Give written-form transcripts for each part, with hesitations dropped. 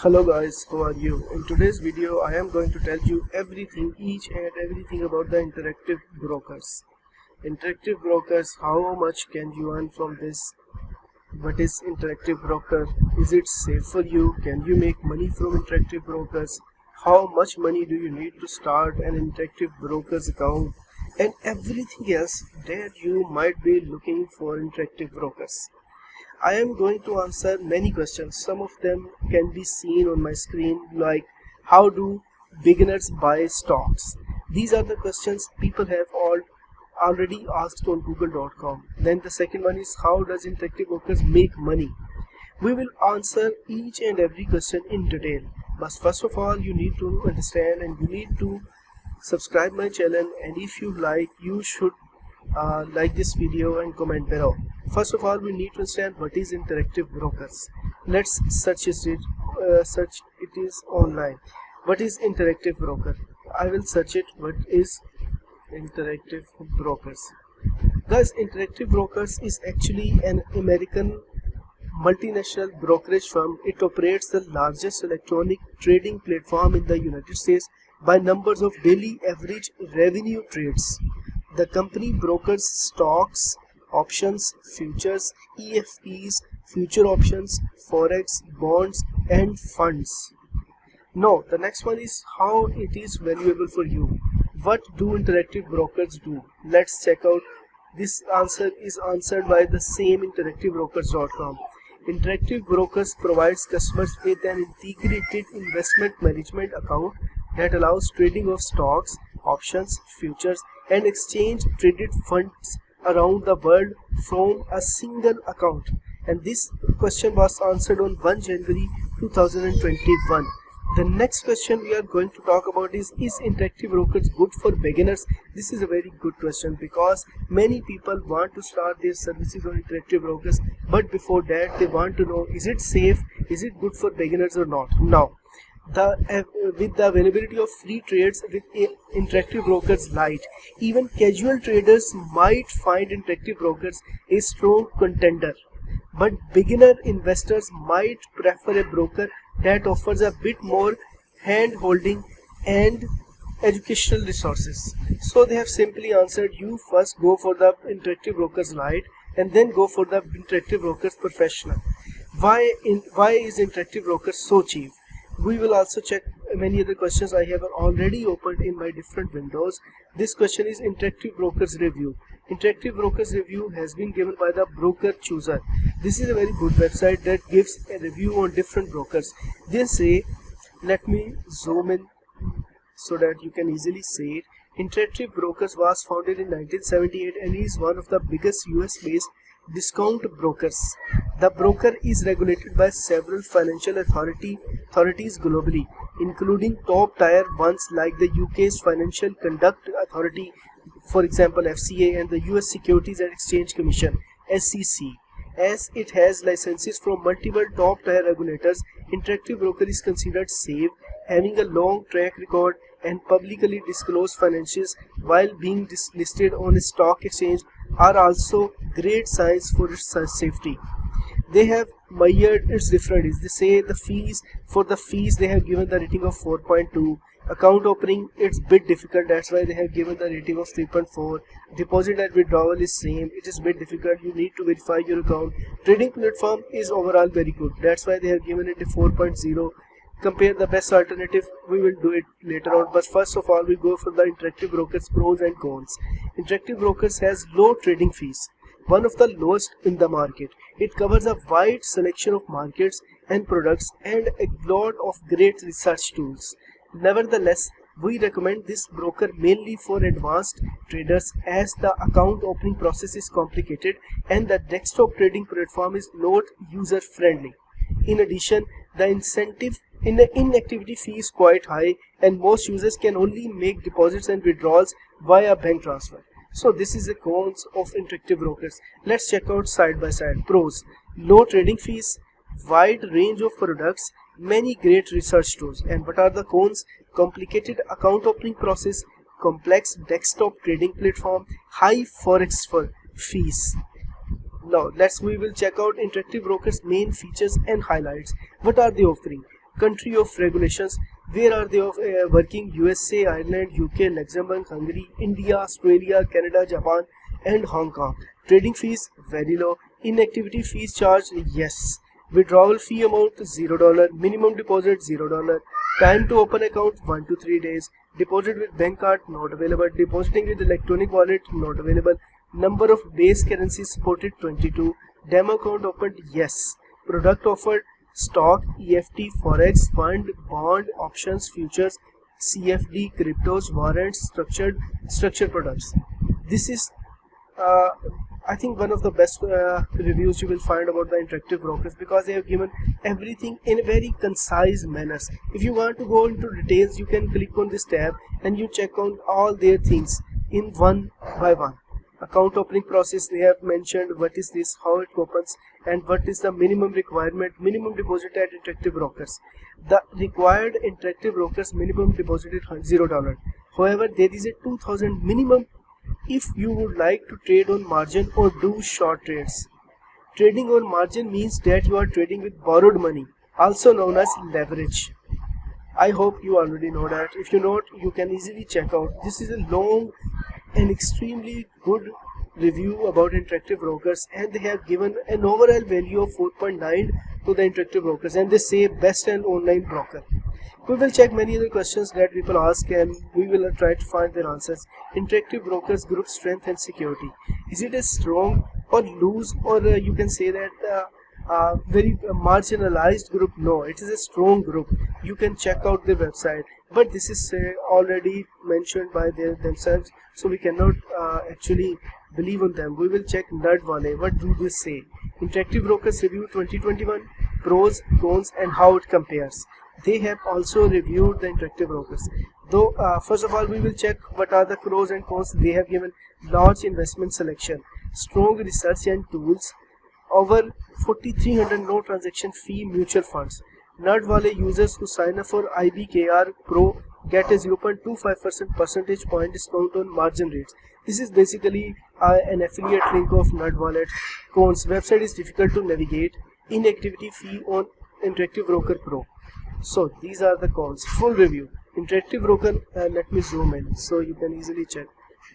Hello guys, how are you? In today's video I am going to tell you each and everything about the interactive brokers. Interactive brokers, how much can you earn from this? What is interactive broker? Is it safe for you? Can you make money from interactive brokers? How much money do you need to start an interactive brokers account? And everything else that you might be looking for interactive brokers. I am going to answer many questions. Some of them can be seen on my screen, like how do beginners buy stocks? These are the questions people have already asked on google.com. Then the second one is how does interactive brokers make money? We will answer each and every question in detail. But first of all, you need to understand and you need to subscribe my channel, and if you like, you should like this video and comment below. First of all, we need to understand what is interactive brokers. Let's search it is online. What is interactive broker? I will search it. What is interactive brokers? Guys, interactive brokers is actually an American multinational brokerage firm. It operates the largest electronic trading platform in the United States by numbers of daily average revenue trades. The company brokers stocks, options, futures, EFPs, future options, forex, bonds and funds. Now the next one is how it is valuable for you. What do interactive brokers do? Let's check out. This answer is answered by the same interactivebrokers.com. Interactive brokers provides customers with an integrated investment management account that allows trading of stocks, options, futures and exchange traded funds around the world from a single account. And this question was answered on 1 January 2021. The next question we are going to talk about is interactive brokers good for beginners? This is a very good question because many people want to start their services on interactive brokers, but before that they want to know, is it safe, is it good for beginners or not? Now with the availability of free trades with interactive brokers Lite, even casual traders might find interactive brokers a strong contender, but beginner investors might prefer a broker that offers a bit more hand holding and educational resources. So they have simply answered, you first go for the interactive brokers Lite and then go for the interactive brokers Professional. Why is interactive brokers so cheap? We will also check many other questions I have already opened in my different windows. This question is interactive brokers review. Interactive brokers review has been given by the Broker Chooser. This is a very good website that gives a review on different brokers. They say, let me zoom in so that you can easily see it. Interactive Brokers was founded in 1978 and is one of the biggest US-based discount brokers. The broker is regulated by several financial authorities globally, including top tier ones like the UK's Financial Conduct Authority, for example FCA, and the US Securities and Exchange Commission, SEC. As it has licenses from multiple top tier regulators, interactive broker is considered safe, having a long track record and publicly disclosed financials while being listed on a stock exchange are also great signs for its safety. They have measured its difference. They say the fees they have given the rating of 4.2. Account opening, it's bit difficult, that's why they have given the rating of 3.4. Deposit and withdrawal is same, it is bit difficult, you need to verify your account. Trading platform is overall very good, that's why they have given it a 4.0. Compare the best alternative, we will do it later on, but first of all we go for the interactive brokers pros and cons. Interactive brokers has low trading fees, one of the lowest in the market. It covers a wide selection of markets and products and a lot of great research tools. Nevertheless, we recommend this broker mainly for advanced traders as the account opening process is complicated and the desktop trading platform is not user friendly. In addition, the inactivity fee is quite high and most users can only make deposits and withdrawals via bank transfer. So this is the cons of interactive brokers. Let's check out side by side. Pros: low trading fees, wide range of products, many great research tools. And what are the cons? Complicated account opening process, complex desktop trading platform, high forex fees. Now we will check out interactive brokers main features and highlights. What are they offering? Country of regulations. Where are they working? USA, Ireland, UK, Luxembourg, Hungary, India, Australia, Canada, Japan and Hong Kong. Trading fees very low. Inactivity fees charged? Yes. Withdrawal fee amount $0. Minimum deposit $0. Time to open account 1 to 3 days. Deposit with bank card not available. Depositing with electronic wallet not available. Number of base currencies supported 22. Demo account opened? Yes. Product offered: stock, EFT, forex, fund, bond, options, futures, CFD, cryptos, warrants, structured products. This is I think one of the best reviews you will find about the Interactive Brokers, because they have given everything in a very concise manner. If you want to go into details, you can click on this tab and you check on all their things in one by one. Account opening process, they have mentioned what is this, how it opens, and what is the minimum requirement, minimum deposit at Interactive Brokers. The required Interactive Brokers minimum deposit is $0. However, there is a 2000 minimum if you would like to trade on margin or do short trades. Trading on margin means that you are trading with borrowed money, also known as leverage. I hope you already know that. If you not, you can easily check out. This is a long and extremely good review about Interactive Brokers, and they have given an overall value of 4.9 to the Interactive Brokers, and they say best and online broker. We will check many other questions that people ask and we will try to find their answers. Interactive Brokers group strength and security. Is it a strong or loose, or you can say that very marginalized group? No, it is a strong group. You can check out their website, but this is already mentioned by themselves, so we cannot actually believe on them. We will check NerdWallet. What do they say? Interactive Brokers Review 2021, pros, cons and how it compares. They have also reviewed the Interactive Brokers. Though first of all we will check what are the pros and cons. They have given large investment selection, strong research and tools, over 4,300 no transaction fee mutual funds. NerdWallet users who sign up for IBKR Pro get a 0.25% percentage point discount on margin rates. This is basically an affiliate link of NerdWallet. Cons: website is difficult to navigate. Inactivity fee on Interactive Broker Pro. So these are the cons. Full review. Interactive Broker, let me zoom in so you can easily check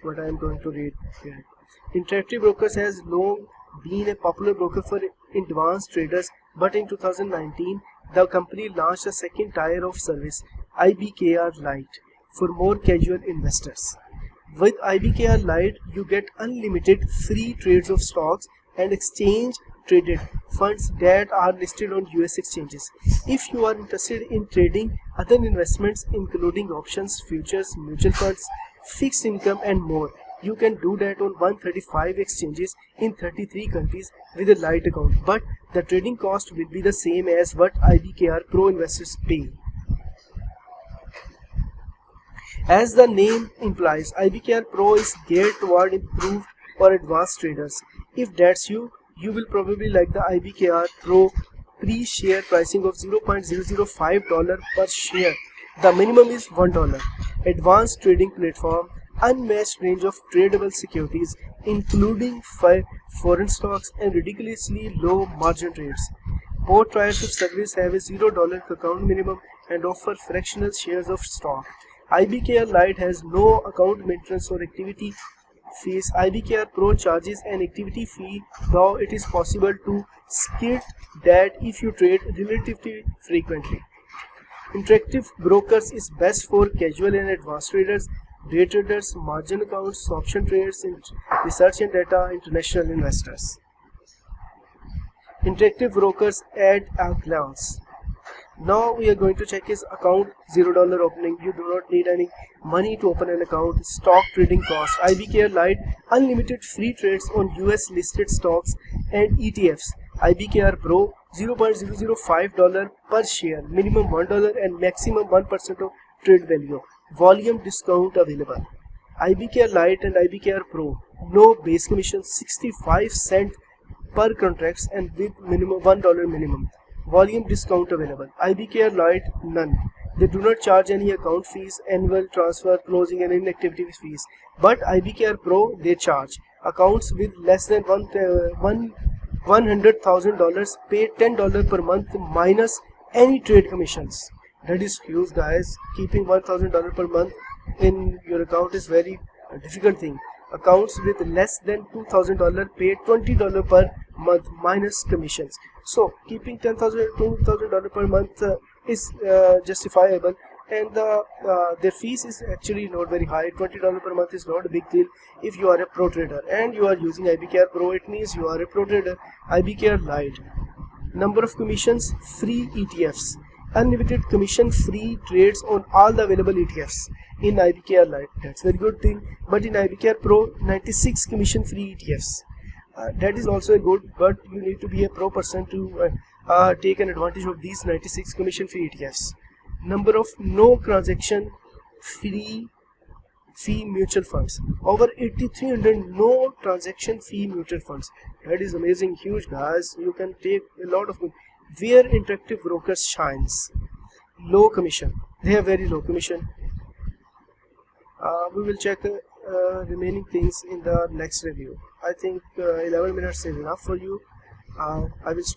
what I am going to read here. Interactive Brokers has long been a popular broker for advanced traders, but in 2019 the company launched a second tier of service, IBKR Lite, for more casual investors. With IBKR Lite, you get unlimited free trades of stocks and exchange traded funds that are listed on US exchanges. If you are interested in trading other investments including options, futures, mutual funds, fixed income and more, you can do that on 135 exchanges in 33 countries with a Lite account, but the trading cost will be the same as what IBKR Pro investors pay. As the name implies, IBKR Pro is geared toward improved or advanced traders. If that's you, you will probably like the IBKR Pro pre-share pricing of $0.005 per share. The minimum is $1. Advanced trading platform, unmatched range of tradable securities including foreign stocks and ridiculously low margin rates. Both tiers of service have a $0 account minimum and offer fractional shares of stock. IBKR Lite has no account maintenance or activity fees. IBKR Pro charges an activity fee, though it is possible to skip that if you trade relatively frequently. Interactive Brokers is best for casual and advanced traders, day traders, margin accounts, option traders, research and data, international investors. Interactive Brokers at a glance. Now we are going to check his account. $0 opening. You do not need any money to open an account. Stock trading cost. IBKR Lite, unlimited free trades on US listed stocks and ETFs. IBKR Pro, $0.005 per share, minimum $1 and maximum 1% of trade value. Volume discount available. IBKR Lite and IBKR Pro, no base commission, 65 cents per contracts and with minimum $1 minimum. Volume discount available. IBKR Lite, none. They do not charge any account fees, annual transfer, closing and inactivity fees. But IBKR Pro, they charge. Accounts with less than $100,000 pay $10 per month minus any trade commissions. That is huge, guys. Keeping $1,000 per month in your account is very difficult thing. Accounts with less than $2,000 pay $20 per month minus commissions. So keeping $2,000 per month is justifiable, and their fees is actually not very high. $20 per month is not a big deal if you are a pro trader and you are using IBKR Pro. It means you are a pro trader. IBKR Lite. Number of commissions, free ETFs. Unlimited commission free trades on all the available ETFs in IBKR Lite. That's very good thing. But in IBKR Pro, 96 commission free ETFs. That is also a good, but you need to be a pro person to take an advantage of these 96 commission free ETFs. Number of no transaction free fee mutual funds, over 8,300 no transaction fee mutual funds. That is amazing, huge, guys. You can take a lot of good. Where Interactive Brokers shines, low commission. They have very low commission. We will check remaining things in the next review. I think 11 minutes is enough for you. I will